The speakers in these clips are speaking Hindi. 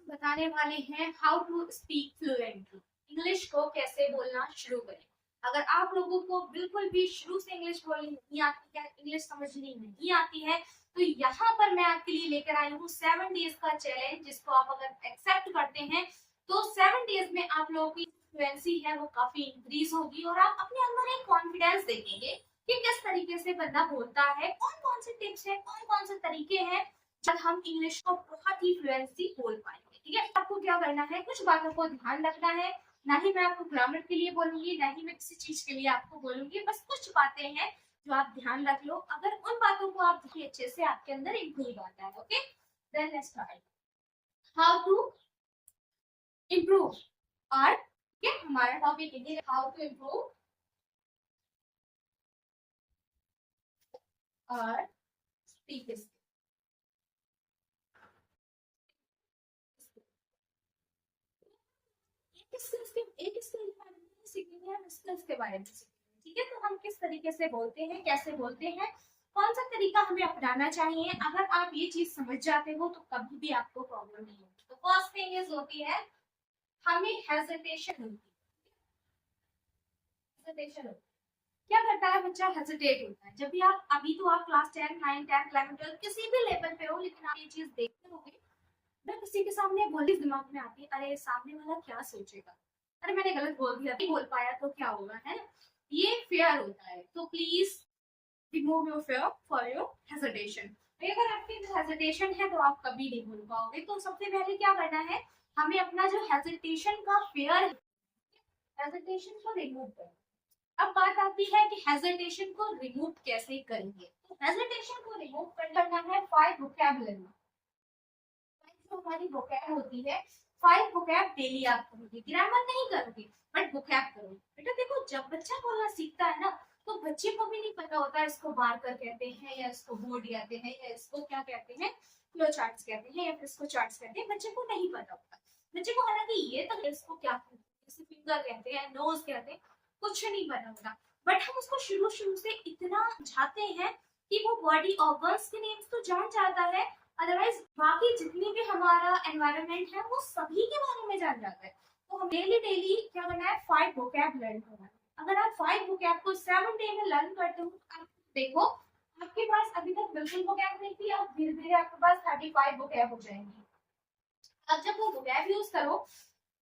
बताने वाले हैं how to speak fluently, English को कैसे बोलना शुरू करें। अगर आप लोगों को बिल्कुल भी शुरू से इंग्लिश बोलनी नहीं आती है, इंग्लिश समझनी नहीं आती है, तो यहाँ पर मैं आपके लिए लेकर आई हूँ 7 डेज का चैलेंज, जिसको आप अगर एक्सेप्ट करते हैं तो 7 डेज में आप लोगों की फ्लुएंसी है वो काफी इंक्रीज होगी और आप अपने अंदर एक कॉन्फिडेंस देखेंगे कि किस तरीके से बंदा बोलता है, कौन कौन से टिप्स है, कौन कौन से तरीके हैं जब हम इंग्लिश को बहुत ही फ्लुएंसी बोल पाएंगे। ठीक है, आपको क्या करना है, कुछ बातों को ध्यान रखना है। ना ही मैं आपको ग्रामर के लिए बोलूंगी, ना ही मैं किसी चीज के लिए आपको बोलूंगी, बस कुछ बातें हैं जो आप ध्यान रख लो। अगर उन बातों को आप देखिए अच्छे से, आपके अंदर इम्प्रूव आता है। Okay, then let's start how to improve. और हमारा टॉपिक है how to improve our speak skills के बारे में सीखेंगे। ठीक है, तो हम किस तरीके से बोलते हैं, कैसे बोलते हैं, कौन सा तरीका हमें अपनाना चाहिए। अगर आप ये चीज समझ जाते हो तो कभी भी आपको प्रॉब्लम नहीं होगी। तो फर्स्ट थिंग इज होती है हमें हेजिटेशन होती है। हेजिटेशन क्या करता है बच्चा, हेजिटेट होता है। जब भी आप अभी तो आप क्लास 10, 9, 10, 11, 12 किसी भी लेवल पे हो, लेकिन आप ये चीज देखते होंगे मैं किसी के सामने बोली दिमाग में आती है, अरे सामने वाला क्या सोचेगा, अरे मैंने गलत बोल दिया, नहीं बोल पाया तो क्या होगा, है ना। ये फेयर होता है। तो please remove your fair for your hesitation. अगर आपके हेजिटेशन है तो आप कभी नहीं बोल पाओगे। तो सबसे पहले क्या करना है, हमें अपना जो हेजिटेशन का फेयर है, हेजिटेशन को रिमूव करना। अब बात आती है कि हेजिटेशन को रिमूव कैसे करेंगे। तो हेजिटेशन को रिमूव करना है 5 वोकैबुलरी। जो हमारी वोकैब होती है, 5 वोकैब डेली आप करोगे। ग्रामर नहीं करोगे बट वोकैब करोगे। बेटा देखो, जब बच्चा बोलना सीखता है ना, तो बच्चे को भी नहीं पता होता इसको मार्कर कहते हैं या इसको बोर्ड कहते हैं या इसको क्या कहते हैं, फ्लो चार्ट्स कहते हैं या फिर इसको चार्ट्स कहते हैं। बच्चे को नहीं पता होता। बच्चे को हालांकि ये तक इसको क्या कहते हैं, जैसे फिंगर कहते हैं, नोज कहते हैं, कुछ नहीं पता होता। बट हम उसको शुरू शुरू से इतना समझाते हैं कि वो बॉडी ऑर्गन्स के नेम्स तो जान जाता है, अदरवाइज बाकी जितनी भी हमारा एनवायरनमेंट है वो सभी के बारे में जान जाता है। तो हम डेली डेली क्या करना है, 5 वोकैब लर्न करना है। अगर आप 5 वोकैब को 7 डे में लर्न करते हो, आप देखो आपके पास अभी तक बिल्कुल वोकैब नहीं थी, अब धीरे धीरे आपके पास 35 वोकैब हो जाएंगी। अब जब वो वोकैब यूज करो,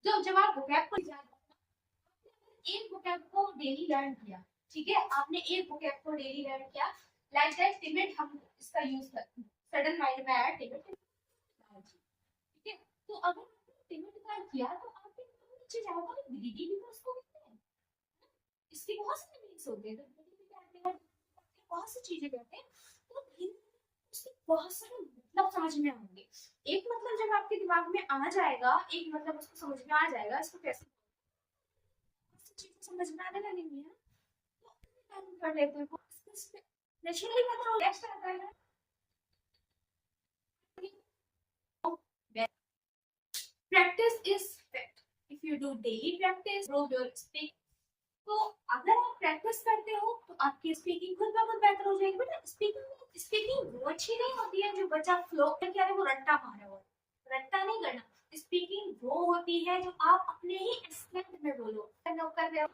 जब आप वोकैब को एक वोकैब को डेली लर्न किया, ठीक है, आपने एक वोकैब को डेली लर्न किया, लाइक दैट टिमिट हम इसका यूज करते हैं। सडन माइंड में आया टिमिट, ठीक है। तो अगर आपने टिमिट का किया तो आपके नीचे जाओगे तो ग्रीडी भी तो उसको कहते हैं। इसके बहुत सारे मीनिंग्स होते हैं, तो ग्रीडी भी कहते हैं, बहुत सी चीजें कहते हैं। तो उसके बहुत सारे मतलब समझ में आएंगे। एक मतलब जब आपके दिमाग में आ जाएगा, एक मतलब उसको समझ में आ जाएगा, इसको कैसे चीजें समझ में आने लगेंगी है, तो कर लेते हैं नेचुरली। मतलब नेक्स्ट आता है practice is fact. If you do daily practice improve your speak। तो अगर आप प्रैक्टिस करते हो तो आपकी स्पीकिंग खुद ब खुद बेहतर हो जाएगी। बेटा स्पीकिंग वो अच्छी नहीं होती है जो बच्चा फ्लो में क्या है वो रट्टा मारे हो, रट्टा नहीं करना। स्पीकिंग वो होती है जो आप अपने ही एक्सेंट में बोलो। कर रहे हो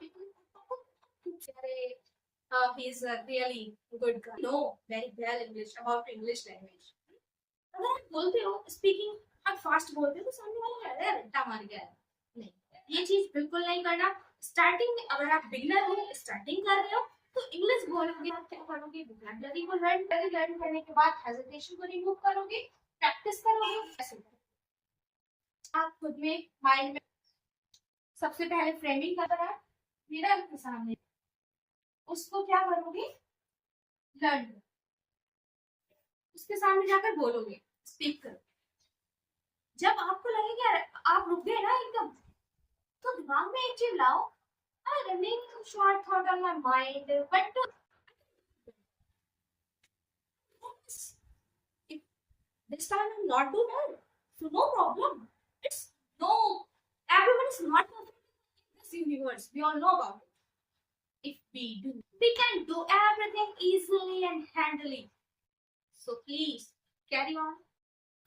अरे he is a really good guy, know very well English about English language। अगर आप बोलते हो स्पीकिंग, आप फास्ट बोलते हो तो सामने वाला कह रहा है रट्टा मार गया है, नहीं, ये चीज बिल्कुल नहीं करना। स्टार्टिंग में अगर आप बिगनर हो, स्टार्टिंग कर रहे हो, तो इंग्लिश बोलोगे, आप क्या करोगे, वोकैबुलरी को लर्न करने के बाद हेजिटेशन को रिमूव करोगे, प्रैक्टिस करोगे, ऐसे आप खुद में माइंड में सबसे पहले फ्रेमिंग करना है मिरर के सामने, उसको क्या करोगे, लर्न, उसके सामने जाकर बोलोगे, स्पीक करो। जब आपको लगेगा आप रुक गए ना एकदम, तो दिमाग में एक चीज लाओ, running short thought on my mind, but if this time I'm not doing well, so no problem. It's no, everyone is not perfect in this universe. We all know about it. If we do, we can do everything easily and handily. So please carry on,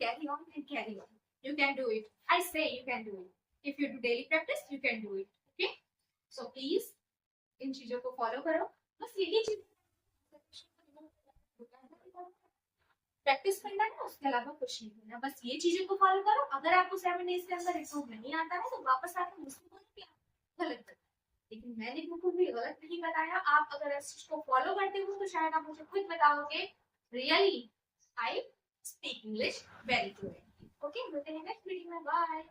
and carry on. You can do it. I say you can do it. If you do daily practice, you can do it. Okay? So please इन चीजों को फॉलो करो. बस यही चीज प्रैक्टिस करना है, उसके अलावा कुछ नहीं करना. बस ये चीजों को फॉलो करो. अगर आपको 7 डेज के अंदर इम्प्रूव नहीं आता है तो वापस आकर मुझसे बोलो कि आप गलत कर. लेकिन मैंने बिल्कुल भी गलत नहीं बताया. आप अगर इस चीज को फॉलो करते हो तो शायद आप मुझे खुद बताओगे really I speak English very fluently. Okay, मिलते हैं नेक्स्ट वीडियो में. बाय.